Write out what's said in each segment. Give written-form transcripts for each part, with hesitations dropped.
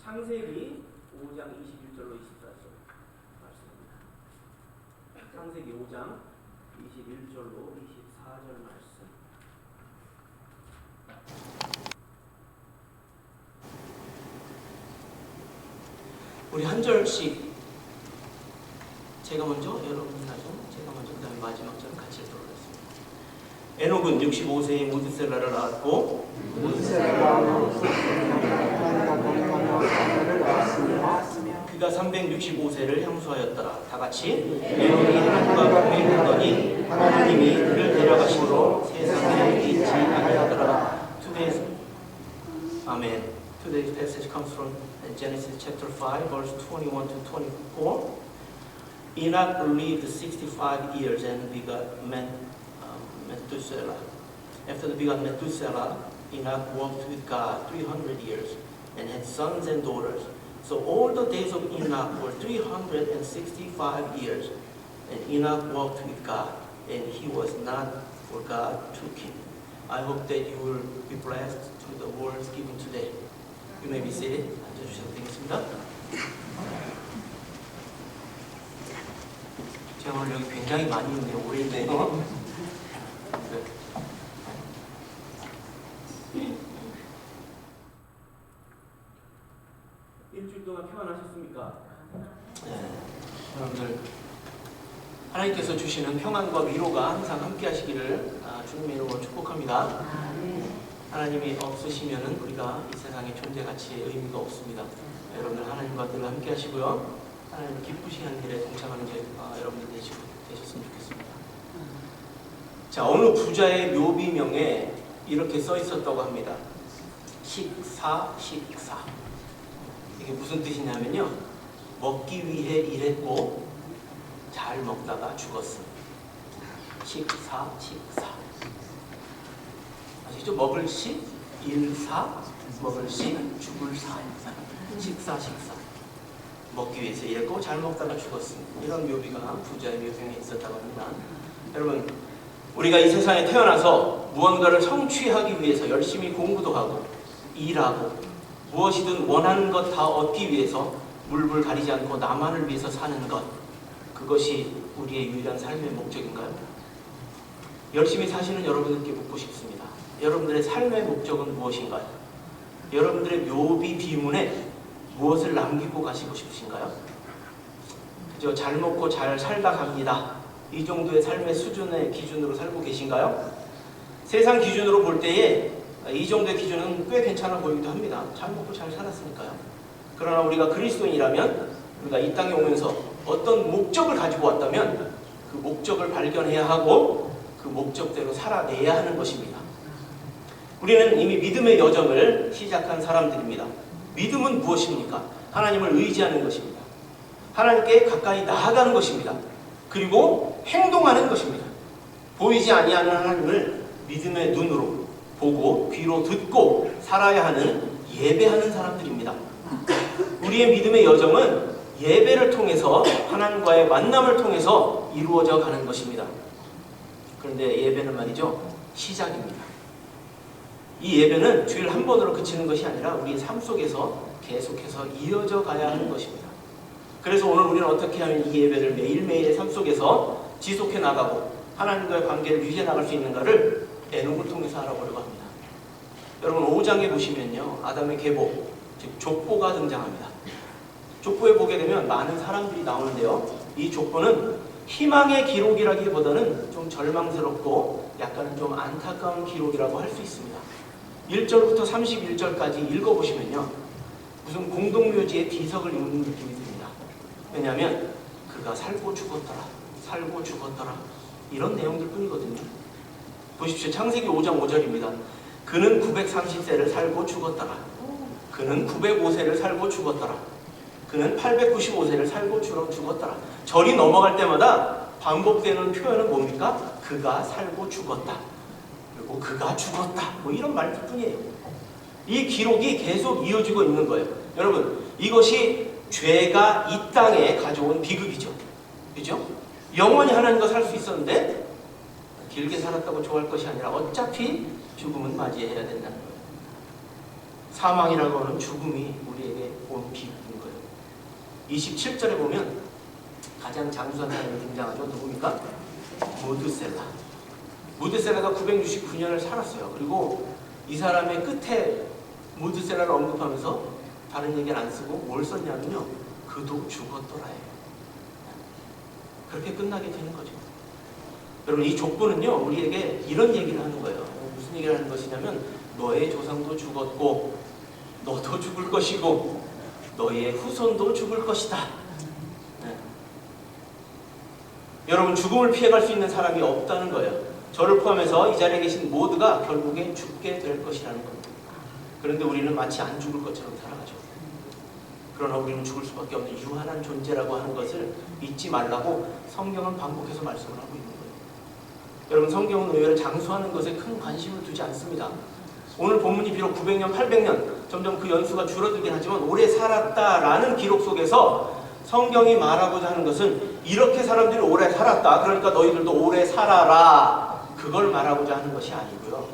창세기 5장 21절로 24절 말씀입니다. 창세기 5장 21절로 24절 말씀. 우리 한 절씩 제가 먼저, 여러분이 하죠. 제가 먼저, 그 다음에 마지막 절 같이 읽도록 하겠습니다. 에녹은 65세에 무드셀라를 낳았고 그가 365세를 향수하였더라. 다같이 에녹이 하나님과 동행하더니 하나님이 그를 데려가심으로 세상에 있지 아니하더라. 아멘. Today's passage comes from Genesis chapter 5, verse 21 to 24. Enoch lived 65 years and begot Methuselah. After the begot Methuselah, Enoch walked with God 300 years and had sons and daughters. So all the days of Enoch were 365 years, and Enoch walked with God, and he was not, for God took him. I hope that you will be blessed through the words given today. You may be seated. 앉아주셔도 되겠습니다. 제가 오늘 여기 굉장히 많이 있네요. 오래 있네요. 일주일 동안 평안하셨습니까? 네. 여러분들 하나님께서 주시는 평안과 위로가 항상 함께 하시기를 주님의 이름으로 축복합니다. 하나님이 없으시면은 우리가 이 세상의 존재 가치에 의미가 없습니다. 여러분들 하나님과 늘 함께 하시고요. 하나님을 기쁘시는 일에 동참하는 여러분들 되셨으면 좋겠습니다. 자, 어느 부자의 묘비명에 이렇게 써 있었다고 합니다. 식사. 이게 무슨 뜻이냐면요, 먹기 위해 일했고 잘 먹다가 죽었습니다. 식사. 아시죠? 먹을 식, 일사, 먹을 식, 죽을 사. 식사. 먹기 위해서 일했고 잘 먹다가 죽었습니다. 이런 묘비가 부자의 묘비명에 있었다고 합니다. 여러분, 우리가 이 세상에 태어나서 무언가를 성취하기 위해서 열심히 공부도 하고 일하고 무엇이든 원하는 것 다 얻기 위해서 물불 가리지 않고 나만을 위해서 사는 것, 그것이 우리의 유일한 삶의 목적인가요? 열심히 사시는 여러분들께 묻고 싶습니다. 여러분들의 삶의 목적은 무엇인가요? 여러분들의 묘비 비문에 무엇을 남기고 가시고 싶으신가요? 그저 잘 먹고 잘 살다 갑니다. 이 정도의 삶의 수준의 기준으로 살고 계신가요? 세상 기준으로 볼 때에 이 정도의 기준은 꽤 괜찮아 보이기도 합니다. 잘 먹고 잘 살았으니까요. 그러나 우리가 그리스도인이라면 우리가 이 땅에 오면서 어떤 목적을 가지고 왔다면 그 목적을 발견해야 하고 그 목적대로 살아내야 하는 것입니다. 우리는 이미 믿음의 여정을 시작한 사람들입니다. 믿음은 무엇입니까? 하나님을 의지하는 것입니다. 하나님께 가까이 나아가는 것입니다. 그리고 행동하는 것입니다. 보이지 아니하는 하나님을 믿음의 눈으로 보고 귀로 듣고 살아야 하는 예배하는 사람들입니다. 우리의 믿음의 여정은 예배를 통해서 하나님과의 만남을 통해서 이루어져 가는 것입니다. 그런데 예배는 말이죠, 시작입니다. 이 예배는 주일 한 번으로 그치는 것이 아니라 우리의 삶 속에서 계속해서 이어져 가야 하는 것입니다. 그래서 오늘 우리는 어떻게 하면 이 예배를 매일매일의 삶 속에서 지속해 나가고 하나님과의 관계를 유지해 나갈 수 있는가를 에녹을 통해서 알아보려고 합니다. 여러분 5장에 보시면요, 아담의 계보, 즉 족보가 등장합니다. 족보에 보게 되면 많은 사람들이 나오는데요, 이 족보는 희망의 기록이라기보다는 좀 절망스럽고 약간은 좀 안타까운 기록이라고 할 수 있습니다. 1절부터 31절까지 읽어보시면요, 무슨 공동묘지의 비석을 읽는 느낌이 듭니다. 왜냐하면 그가 살고 죽었더라 이런 내용들 뿐이거든요. 보십시오. 창세기 5장 5절입니다. 그는 930세를 살고 죽었더라. 그는 905세를 살고 죽었더라. 그는 895세를 살고 죽었더라. 절이 넘어갈 때마다 반복되는 표현은 뭡니까? 그가 살고 죽었다. 그리고 그가 죽었다. 뭐 이런 말들 뿐이에요. 이 기록이 계속 이어지고 있는 거예요. 여러분, 이것이 죄가 이 땅에 가져온 비극이죠. 그죠? 영원히 하나님과 살 수 있었는데 길게 살았다고 좋아할 것이 아니라 어차피 죽음은 맞이해야 된다는 거예요. 사망이라고 하는 죽음이 우리에게 온 비극인 거예요. 27절에 보면 가장 장수한 사람이 등장하죠. 누굽니까? 무드셀라. 무드셀라가 969년을 살았어요. 그리고 이 사람의 끝에 무드셀라를 언급하면서 다른 얘기는 안 쓰고 뭘 썼냐면요, 그도 죽었더라예요. 그렇게 끝나게 되는 거죠. 여러분, 이 족보는요 우리에게 이런 얘기를 하는 거예요. 무슨 얘기를 하는 것이냐면, 너의 조상도 죽었고 너도 죽을 것이고 너의 후손도 죽을 것이다. 네. 여러분, 죽음을 피해갈 수 있는 사람이 없다는 거예요. 저를 포함해서 이 자리에 계신 모두가 결국에 죽게 될 것이라는 겁니다. 그런데 우리는 마치 안 죽을 것처럼 살아가죠. 그러나 우리는 죽을 수밖에 없는 유한한 존재라고 하는 것을 잊지 말라고 성경은 반복해서 말씀을 하고 있는 거예요. 여러분, 성경은 의외로 장수하는 것에 큰 관심을 두지 않습니다. 오늘 본문이 비록 900년, 800년 점점 그 연수가 줄어들긴 하지만 오래 살았다라는 기록 속에서 성경이 말하고자 하는 것은 이렇게 사람들이 오래 살았다, 그러니까 너희들도 오래 살아라, 그걸 말하고자 하는 것이 아니고요.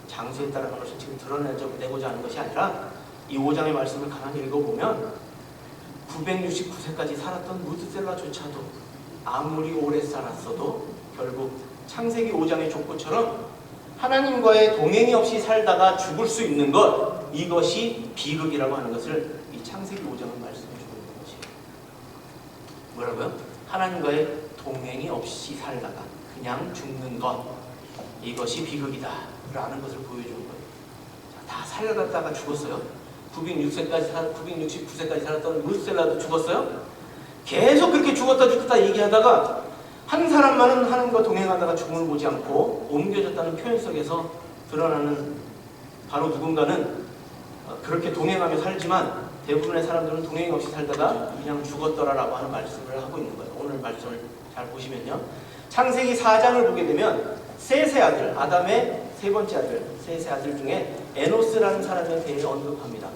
장수했다라는 것을 지금 드러내고자 하는 것이 아니라 이 5장의 말씀을 가만히 읽어보면 969세까지 살았던 무드셀라조차도 아무리 오래 살았어도 결국 창세기 5장의 족보처럼 하나님과의 동행이 없이 살다가 죽을 수 있는 것, 이것이 비극이라고 하는 것을 이 창세기 5장은 말씀해주고 있는 것이에요. 뭐라고요? 하나님과의 동행이 없이 살다가 그냥 죽는 것, 이것이 비극이다 라는 것을 보여주는 거예요. 다 살아갔다가 죽었어요. 969세까지 살았던 무드셀라도 죽었어요. 계속 그렇게 죽었다 얘기하다가 한 사람만은 하나님과 동행하다가 죽음을 보지 않고 옮겨졌다는 표현 속에서 드러나는, 바로 누군가는 그렇게 동행하며 살지만 대부분의 사람들은 동행이 없이 살다가 그냥 죽었더라라고 하는 말씀을 하고 있는 거예요. 오늘 말씀을 잘 보시면요, 창세기 4장을 보게 되면 셋의 아들, 아담의 세 번째 아들, 셋의 아들 중에 에노스라는 사람에 대해 언급합니다.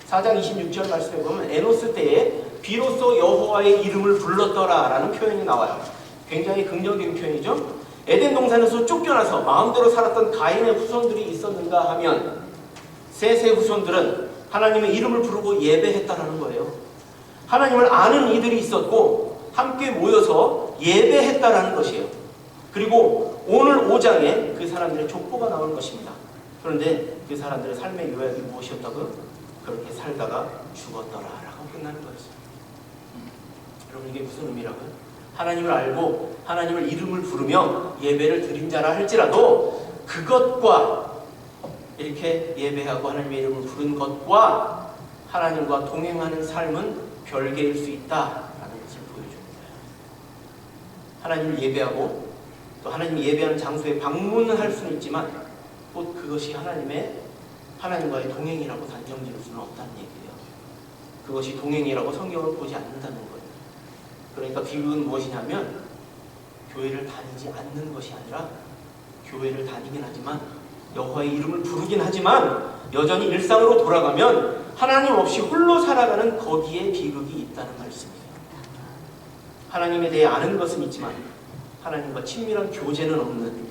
4장 26절 말씀에 보면 에노스 때에 비로소 여호와의 이름을 불렀더라 라는 표현이 나와요. 굉장히 긍정적인 표현이죠. 에덴 동산에서 쫓겨나서 마음대로 살았던 가인의 후손들이 있었는가 하면 셋의 후손들은 하나님의 이름을 부르고 예배했다라는 거예요. 하나님을 아는 이들이 있었고 함께 모여서 예배했다라는 것이에요. 그리고 오늘 5장에 그 사람들의 족보가 나오는 것입니다. 그런데 그 사람들의 삶의 요약이 무엇이었다고요? 그렇게 살다가 죽었더라라고 끝나는 거였어요. 여러분, 이게 무슨 의미라고요? 하나님을 알고 하나님을 이름을 부르며 예배를 드린 자라 할지라도 그것과 이렇게 예배하고 하나님의 이름을 부른 것과 하나님과 동행하는 삶은 별개일 수 있다라는 것을 보여주는 거예요. 하나님을 예배하고 또 하나님이 예배하는 장소에 방문을 할 수는 있지만 꼭 그것이 하나님과의 동행이라고 단정 지을 수는 없다는 얘기예요. 그것이 동행이라고 성경을 보지 않는다는 거예요. 그러니까 비극은 무엇이냐면 교회를 다니지 않는 것이 아니라 교회를 다니긴 하지만 여호와의 이름을 부르긴 하지만 여전히 일상으로 돌아가면 하나님 없이 홀로 살아가는 거기에 비극이 있다는 말씀이에요. 하나님에 대해 아는 것은 있지만 하나님과 친밀한 교제는 없는,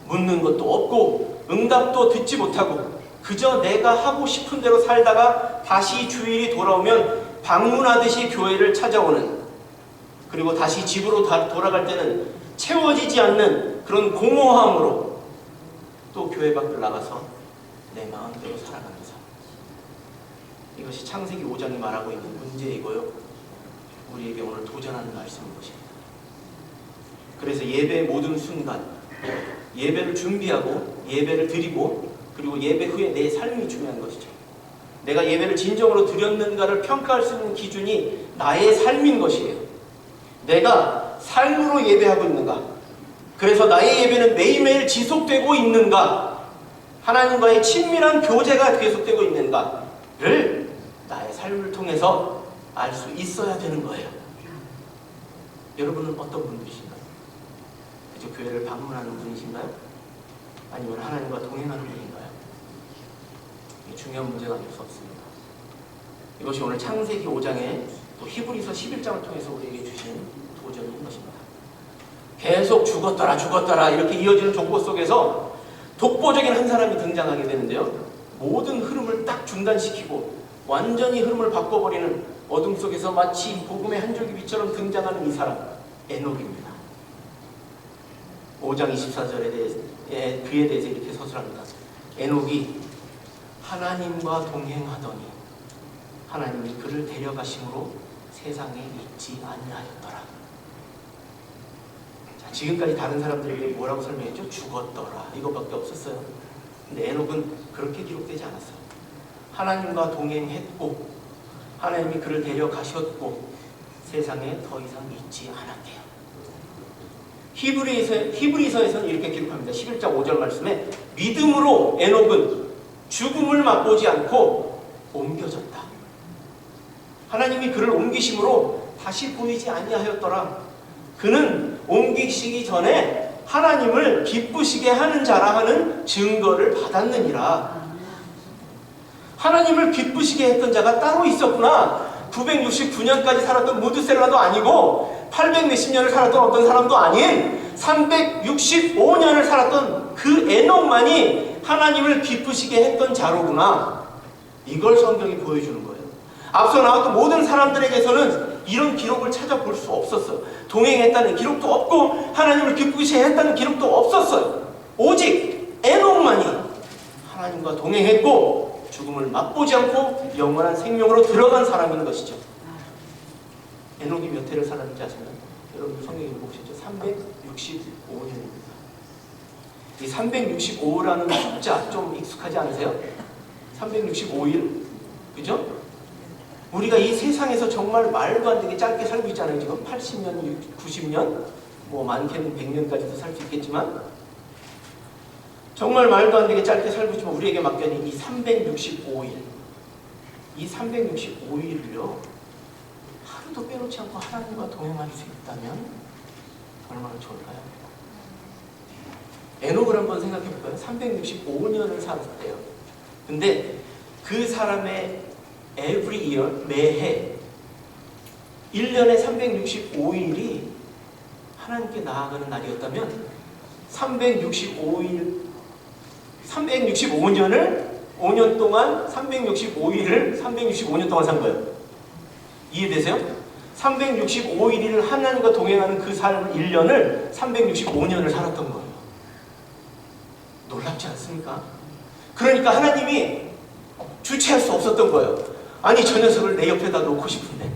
묻는 것도 없고 응답도 듣지 못하고 그저 내가 하고 싶은 대로 살다가 다시 주일이 돌아오면 방문하듯이 교회를 찾아오는, 그리고 다시 집으로 돌아갈 때는 채워지지 않는 그런 공허함으로 또 교회 밖을 나가서 내 마음대로 살아가는 삶, 이것이 창세기 5장이 말하고 있는 문제이고요, 우리에게 오늘 도전하는 말씀인 것입니다. 그래서 예배의 모든 순간, 예배를 준비하고 예배를 드리고 그리고 예배 후에 내 삶이 중요한 것이죠. 내가 예배를 진정으로 드렸는가를 평가할 수 있는 기준이 나의 삶인 것이에요. 내가 삶으로 예배하고 있는가? 그래서 나의 예배는 매일매일 지속되고 있는가? 하나님과의 친밀한 교제가 계속되고 있는가를 나의 삶을 통해서 알 수 있어야 되는 거예요. 여러분은 어떤 분들이신가요? 그저 교회를 방문하는 분이신가요? 아니면 하나님과 동행하는 분인가요? 이게 중요한 문제가 아닐 수 없습니다. 이것이 오늘 창세기 5장에 또 히브리서 11장을 통해서 우리에게 주신 도전인 것입니다. 계속 죽었더라 이렇게 이어지는 족보 속에서 독보적인 한 사람이 등장하게 되는데요, 모든 흐름을 딱 중단시키고 완전히 흐름을 바꿔버리는 어둠 속에서 마치 복음의 한 줄기비처럼 등장하는 이 사람, 에녹입니다. 5장 24절에 그에 대해서 이렇게 서술합니다. 에녹이 하나님과 동행하더니 하나님이 그를 데려가심으로 세상에 있지 아니하였더라. 자, 지금까지 다른 사람들에게 뭐라고 설명했죠? 죽었더라. 이거밖에 없었어요. 근데 에녹은 그렇게 기록되지 않았어요. 하나님과 동행했고 하나님이 그를 데려가셨고 세상에 더 이상 있지 않았대요. 히브리서에서는 이렇게 기록합니다. 11장 5절 말씀에 믿음으로 에녹은 죽음을 맛보지 않고 옮겨졌다. 하나님이 그를 옮기심으로 다시 보이지 아니하였더라. 그는 옮기시기 전에 하나님을 기쁘시게 하는 자라 하는 증거를 받았느니라. 하나님을 기쁘시게 했던 자가 따로 있었구나. 969년까지 살았던 무드셀라도 아니고 800 몇십 년을 살았던 어떤 사람도 아닌 365년을 살았던 그 에녹만이 하나님을 기쁘시게 했던 자로구나. 이걸 성경이 보여주는 거예요. 앞서 나왔던 모든 사람들에게서는 이런 기록을 찾아볼 수 없었어요. 동행했다는 기록도 없고 하나님을 기쁘시게 했다는 기록도 없었어요. 오직 에녹만이 하나님과 동행했고 죽음을 맛보지 않고 영원한 생명으로 들어간 사람인 것이죠. 에녹이 몇 해를 살았는지 아세요? 여러분 성경에 보시죠. 365년입니다. 이 365라는 숫자 좀 익숙하지 않으세요? 365일, 그죠? 우리가 이 세상에서 정말 말도 안 되게 짧게 살고 있잖아요. 지금 80년, 90년, 뭐 많게는 100년까지도 살 수 있겠지만 정말 말도 안 되게 짧게 살고 있지만 우리에게 맡겨진 이 365일, 이 365일을요 하루도 빼놓지 않고 하나님과 동행할 수 있다면 얼마나 좋을까요? 에녹을 한번 생각해 볼까요? 365년을 살았대요. 근데 그 사람의 every year, 매해 1년에 365일이 하나님께 나아가는 날이었다면 365년을 5년 동안 365일을 365년 동안 산 거예요. 이해되세요? 365일을 하나님과 동행하는 그 삶을 1년을 365년을 살았던 거예요. 놀랍지 않습니까? 그러니까 하나님이 주체할 수 없었던 거예요. 아니 저 녀석을 내 옆에다 놓고 싶은데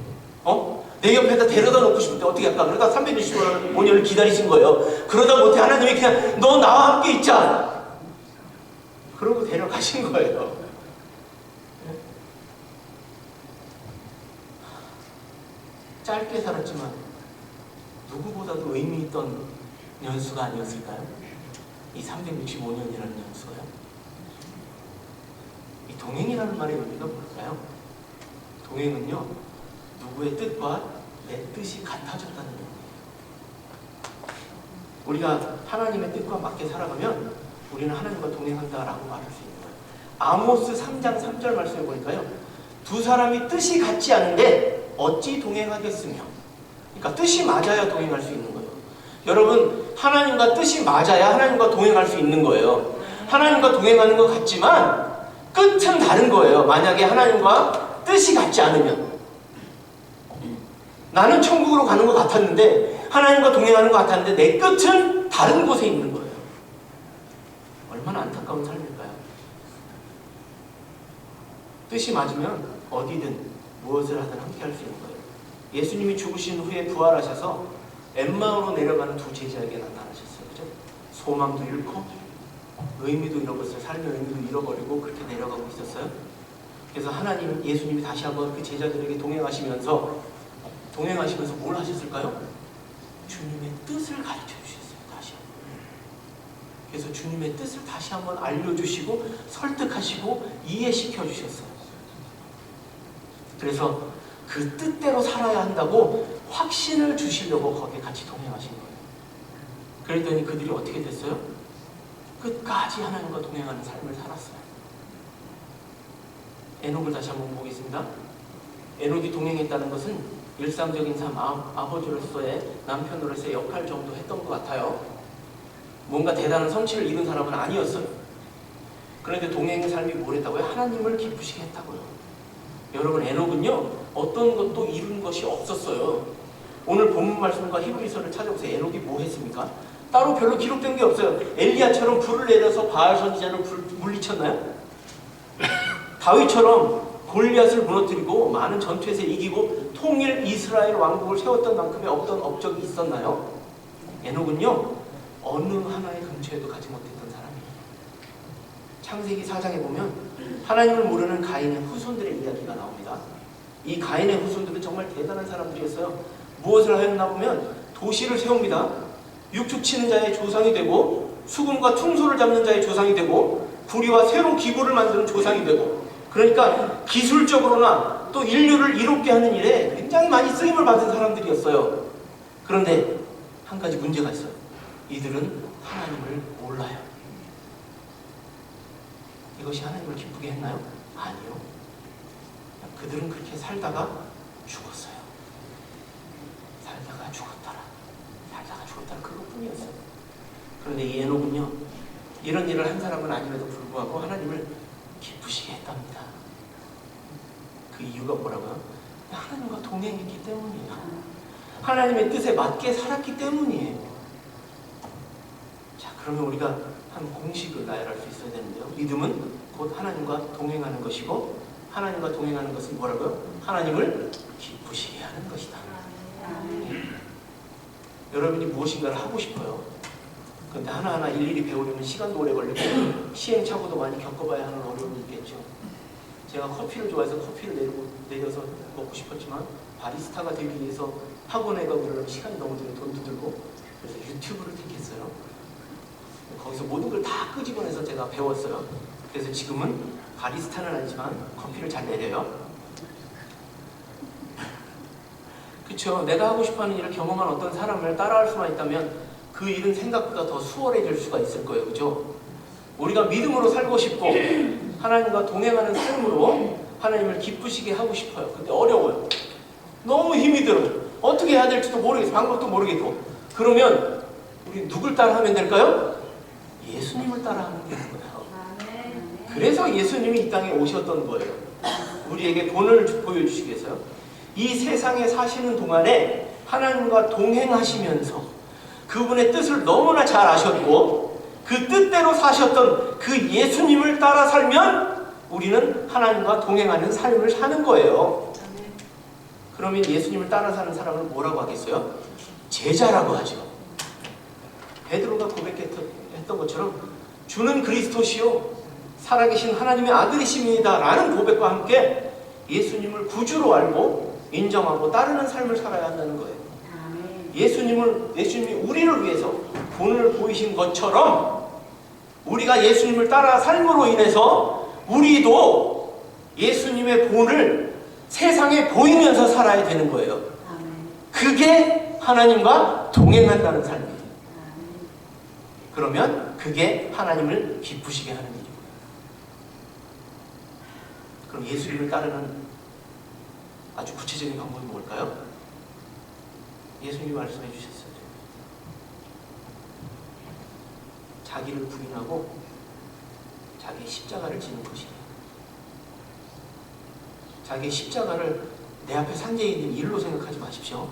내 옆에다 데려다 놓고 싶은데 어떻게 할까? 그러다 365년을 기다리신 거예요. 그러다 못해 하나님이 그냥 너 나와 함께 있자 그러고 데려가신 거예요. 짧게 살았지만 누구보다도 의미 있던 연수가 아니었을까요? 이 365년이라는 연수가요. 이 동행이라는 말의 의미가 뭘까요? 동행은요 누구의 뜻과 내 뜻이 같아졌다는 의미예요. 우리가 하나님의 뜻과 맞게 살아가면 우리는 하나님과 동행한다라고 말할 수 있는 거예요. 아모스 3장 3절 말씀해 보니까요 두 사람이 뜻이 같지 않은데 어찌 동행하겠으며, 그러니까 뜻이 맞아야 동행할 수 있는 거예요. 여러분 하나님과 뜻이 맞아야 하나님과 동행할 수 있는 거예요. 하나님과 동행하는 것 같지만 끝은 다른 거예요. 만약에 하나님과 뜻이 같지 않으면 나는 천국으로 가는 것 같았는데 하나님과 동행하는 것 같았는데 내 끝은 다른 곳에 있는 거예요. 얼마나 안타까운 삶일까요? 뜻이 맞으면 어디든 무엇을 하든 함께 할 수 있는 거예요. 예수님이 죽으신 후에 부활하셔서 엠마오로 내려가는 두 제자에게 나타나셨어요. 그죠? 소망도 잃고 의미도 잃어버렸어요. 삶의 의미도 잃어버리고 그렇게 내려가고 있었어요. 그래서 예수님이 다시 한번 그 제자들에게 동행하시면서 뭘 하셨을까요? 주님의 뜻을 가르쳐 주셨어요. 다시 한번. 그래서 주님의 뜻을 다시 한번 알려주시고 설득하시고 이해시켜 주셨어요. 그래서 그 뜻대로 살아야 한다고 확신을 주시려고 거기에 같이 동행하신 거예요. 그랬더니 그들이 어떻게 됐어요? 끝까지 하나님과 동행하는 삶을 살았어요. 에녹을 다시 한번 보겠습니다. 에녹이 동행했다는 것은 일상적인 삶, 아버지로서의 남편으로서의 역할 정도 했던 것 같아요. 뭔가 대단한 성취를 이룬 사람은 아니었어요. 그런데 동행의 삶이 뭘 했다고요? 하나님을 기쁘시게 했다고요. 여러분, 에녹은요 어떤 것도 이룬 것이 없었어요. 오늘 본문 말씀과 히브리서를 찾아보세요. 에녹이 뭐 했습니까? 따로 별로 기록된 게 없어요. 엘리야처럼 불을 내려서 바알 선지자를 물리쳤나요? 다윗처럼 골리앗을 무너뜨리고 많은 전투에서 이기고 통일 이스라엘 왕국을 세웠던 만큼의 어떤 업적이 있었나요? 에녹은요 어느 하나의 근처에도 가지 못했던 사람이에요. 창세기 4장에 보면 하나님을 모르는 가인의 후손들의 이야기가 나옵니다. 이 가인의 후손들은 정말 대단한 사람들이었어요. 무엇을 하였나 보면 도시를 세웁니다. 육축 치는 자의 조상이 되고 수금과 퉁소를 잡는 자의 조상이 되고 구리와 새로 기구를 만드는 조상이 되고, 그러니까 기술적으로나 또 인류를 이롭게 하는 일에 굉장히 많이 쓰임을 받은 사람들이었어요. 그런데 한 가지 문제가 있어요. 이들은 하나님을 몰라요. 이것이 하나님을 기쁘게 했나요? 아니요. 그들은 그렇게 살다가 죽었어요. 살다가 죽었더라. 살다가 죽었더라. 그것뿐이었어요. 그런데 이 에녹은요 이런 일을 한 사람은 아님에도 불구하고 하나님을 기쁘시게 했답니다. 그 이유가 뭐라고요? 하나님과 동행했기 때문이에요. 하나님의 뜻에 맞게 살았기 때문이에요. 자, 그러면 우리가 한 공식을 나열할 수 있어야 되는데요. 믿음은 곧 하나님과 동행하는 것이고, 하나님과 동행하는 것은 뭐라고요? 하나님을 기쁘시게 하는 것이다. 여러분이 무엇인가를 하고 싶어요. 그런데 하나하나 일일이 배우려면 시간도 오래 걸리고 시행착오도 많이 겪어봐야 하는 어려움이 있겠죠. 제가 커피를 좋아해서 커피를 내려서 먹고 싶었지만 바리스타가 되기 위해서 학원에 가고 그러려면 시간이 너무 들고 돈도 들고, 그래서 유튜브를 택했어요. 거기서 모든 걸 다 끄집어내서 제가 배웠어요. 그래서 지금은 바리스타는 아니지만 커피를 잘 내려요. 그렇죠. 내가 하고 싶어하는 일을 경험한 어떤 사람을 따라할 수만 있다면 그 일은 생각보다 더 수월해질 수가 있을 거예요. 그죠? 우리가 믿음으로 살고 싶고 하나님과 동행하는 삶으로 하나님을 기쁘시게 하고 싶어요. 근데 어려워요. 너무 힘이 들어요. 어떻게 해야 될지도 모르겠어요. 방법도 모르겠고. 그러면 우리 누굴 따라하면 될까요? 예수님을 따라하면 되는 거예요. 그래서 예수님이 이 땅에 오셨던 거예요. 우리에게 본을 보여주시기 위해서요. 이 세상에 사시는 동안에 하나님과 동행하시면서 그분의 뜻을 너무나 잘 아셨고 그 뜻대로 사셨던 그 예수님을 따라 살면 우리는 하나님과 동행하는 삶을 사는 거예요. 그러면 예수님을 따라 사는 사람을 뭐라고 하겠어요? 제자라고 하죠. 베드로가 고백했던 것처럼 주는 그리스도시요 살아계신 하나님의 아들이십니다 라는 고백과 함께 예수님을 구주로 알고 인정하고 따르는 삶을 살아야 한다는 거예요. 예수님이 우리를 위해서 본을 보이신 것처럼 우리가 예수님을 따라 삶으로 인해서 우리도 예수님의 본을 세상에 보이면서 살아야 되는 거예요. 그게 하나님과 동행한다는 삶이에요. 그러면 그게 하나님을 기쁘시게 하는 일이고요. 그럼 예수님을 따르는 아주 구체적인 방법이 뭘까요? 예수님이 말씀해 주셨어요. 자기를 부인하고 자기의 십자가를 지는 것이에요. 자기의 십자가를 내 앞에 산재해 있는 일로 생각하지 마십시오.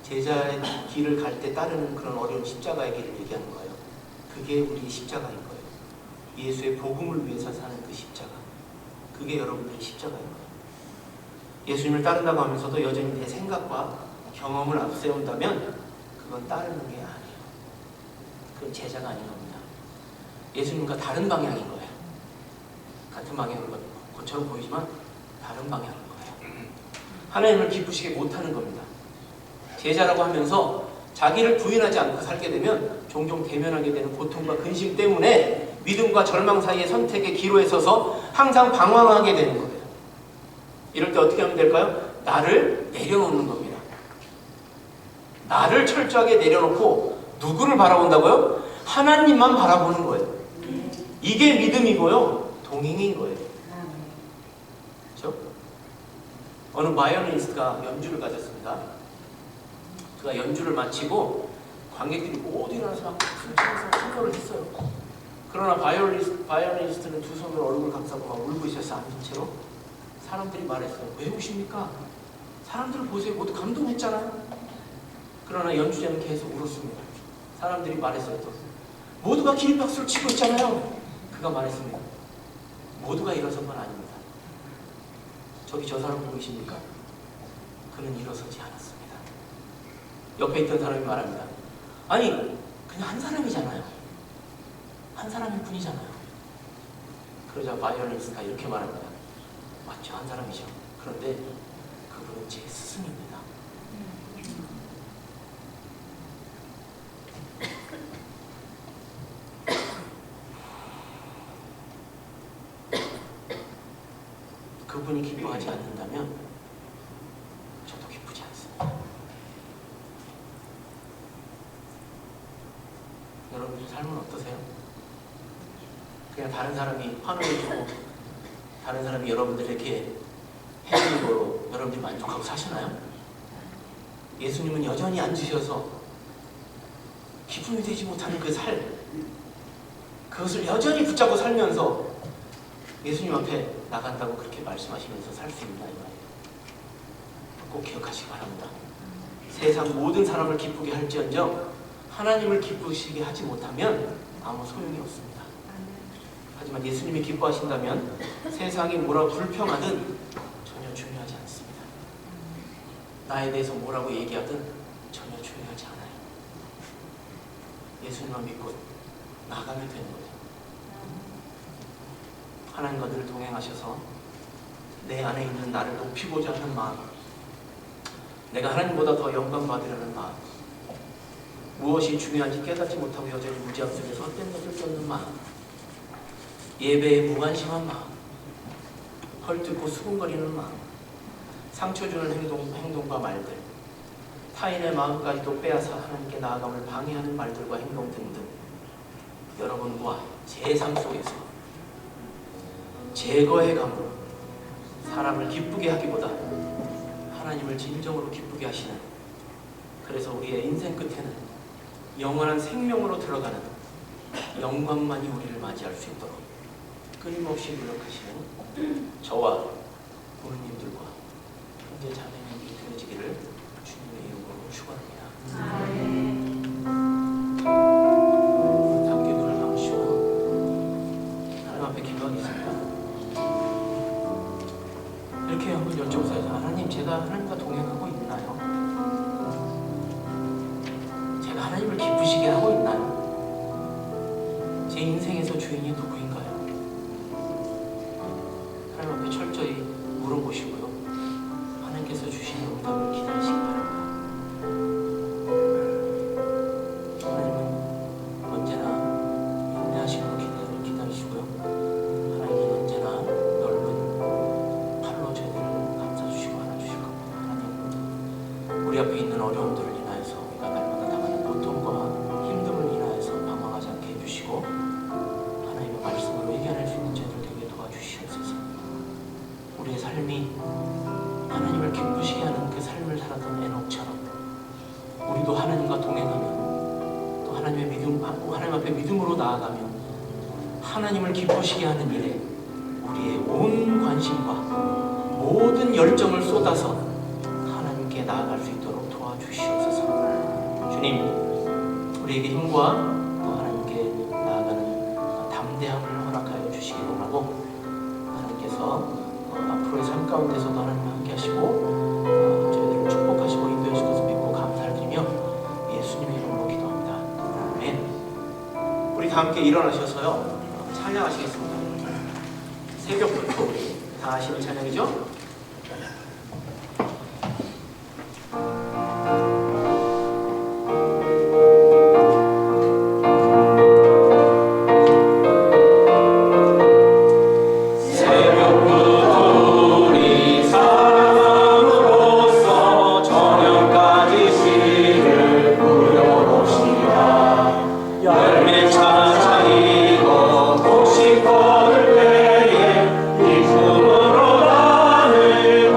제자의 길을 갈 때 따르는 그런 어려운 십자가의 길을 얘기하는 거예요. 그게 우리의 십자가인 거예요. 예수의 복음을 위해서 사는 그 십자가. 그게 여러분들의 십자가인 거예요. 예수님을 따른다고 하면서도 여전히 내 생각과 경험을 앞세운다면 그건 따르는 게 아니에요. 그건 제자가 아닌 겁니다. 예수님과 다른 방향인 거예요. 같은 방향인 것처럼 보이지만 다른 방향인 거예요. 하나님을 기쁘시게 못하는 겁니다. 제자라고 하면서 자기를 부인하지 않고 살게 되면 종종 대면하게 되는 고통과 근심 때문에 믿음과 절망 사이의 선택의 기로에 서서 항상 방황하게 되는 거예요. 이럴 때 어떻게 하면 될까요? 나를 내려놓는 겁니다. 나를 철저하게 내려놓고 누구를 바라본다고요? 하나님만 바라보는 거예요. 이게 믿음이고요. 동행인 거예요. 그렇죠? 어느 바이올리니스트가 연주를 가졌습니다. 그가 연주를 마치고 관객들이 모두 일어나서 막 큰 찬송을 했어요. 그러나 바이올리니스트는 두 손으로 얼굴 감싸고 막 울고 있었어요. 앉은 채로. 사람들이 말했어요. 왜 우십니까? 사람들 보세요. 모두 감동했잖아요. 그러나 연주자는 계속 울었습니다. 사람들이 말했어요. 또 모두가 기립박수를 치고 있잖아요. 그가 말했습니다. 모두가 일어선 건 아닙니다. 저기 저 사람 보고 계십니까? 그는 일어서지 않았습니다. 옆에 있던 사람이 말합니다. 아니, 그냥 한 사람이잖아요. 한 사람일 뿐이잖아요. 그러자 바이올리니스트가 이렇게 말합니다. 맞죠, 한 사람이죠. 그런데 그분은 제 스승입니다. 그분이 기뻐하지 않는다면 저도 기쁘지 않습니다. 여러분들 삶은 어떠세요? 그냥 다른 사람이 환호해주고 다른 사람이 여러분들에게 해주는 거로 여러분들이 만족하고 사시나요? 예수님은 여전히 앉으셔서 기쁨이 되지 못하는 그 삶, 그것을 여전히 붙잡고 살면서 예수님 앞에 나간다고 그렇게 말씀하시면서 살 수 있나 이 말이에요. 꼭 기억하시기 바랍니다. 세상 모든 사람을 기쁘게 할지언정 하나님을 기쁘시게 하지 못하면 아무 소용이 없습니다. 하지만 예수님이 기뻐하신다면 세상이 뭐라 불평하든 전혀 중요하지 않습니다. 나에 대해서 뭐라고 얘기하든 전혀 중요하지 않아요. 예수님만 믿고 나가면 되는 거죠. 하나님과 늘 동행하셔서 내 안에 있는 나를 높이고자 하는 마음, 내가 하나님보다 더 영광 받으려는 마음, 무엇이 중요한지 깨닫지 못하고 여전히 무지함 속에서 헛된 것을 쫓는 마음, 예배에 무관심한 마음, 헐뜯고 수군거리는 마음, 상처 주는 행동과 말들, 타인의 마음까지도 빼앗아 하나님께 나아감을 방해하는 말들과 행동 등등, 여러분과 제 삶 속에서 제거해 감으로 사람을 기쁘게 하기보다 하나님을 진정으로 기쁘게 하시는, 그래서 우리의 인생 끝에는 영원한 생명으로 들어가는 영광만이 우리를 맞이할 수 있도록 끊임없이 노력하시는 저와 부모님들과 형제 자매님들이 되어지기를 주님의 이름으로 축원합니다. 함께 눈을 감으시고 하나님 앞에 기도하겠습니다. 이렇게 한번 여쭤보세요. 하나님, 제가 하나님과 동행하고 있나요? 제가 하나님을 기쁘시게 하고 있나요? 제 인생에서 주인이 누구인가요? 하나님 앞에 철저히 물어보시고요. 하나님께서 주시는 응답을 기다리시기 바랍니다. 하나님은 언제나 인내하심으로 기다리시고요. 하나님은 언제나 넓은 팔로 저희들을 감싸주시고 안아주실 겁니다. 하나님, 우리 앞에 있는 어려움들을 인하여서 우리가 날마다 당하는 고통과 힘듦을 인하여서 방황하지 않게 해주시고 하나님의 말씀으로 이겨낼 수 있는 저희들 되게 도와주시옵소서. 우리의 삶이 하나님을 기쁘시게 하는 그 삶을 살았던 에녹처럼 우리도 하나님과 동행하며 또 하나님 앞에 믿음으로 나아가며 하나님을 기쁘시게 하는 일에 우리의 온 관심과 모든 열정을 쏟아서 하나님께 나아갈 수 있도록 도와주시옵소서. 주님, 우리에게 힘과 또 하나님께 나아가는 담대함을 허락하여 주시기 원하고, 하나님께서 앞으로의 삶 가운데서도 하나님 함께 하시고 저희들을 축복하시고 인도하실 것을 믿고 감사를 드리며 예수님의 이름으로 기도합니다. 아멘. 우리 다 함께 일어나셔서요 찬양하시겠습니다. 새벽부터 우리 다 아시는 찬양이죠? 이 품으로 나를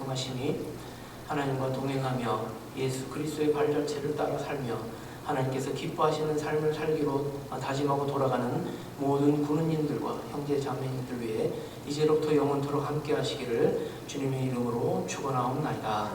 행하심이 하나님과 동행하며 예수 그리스도의 발자취를 따라 살며 하나님께서 기뻐하시는 삶을 살기로 다짐하고 돌아가는 모든 군은님들과 형제 자매님들 위해 이제로부터 영원토록 함께 하시기를 주님의 이름으로 축원하옵나이다.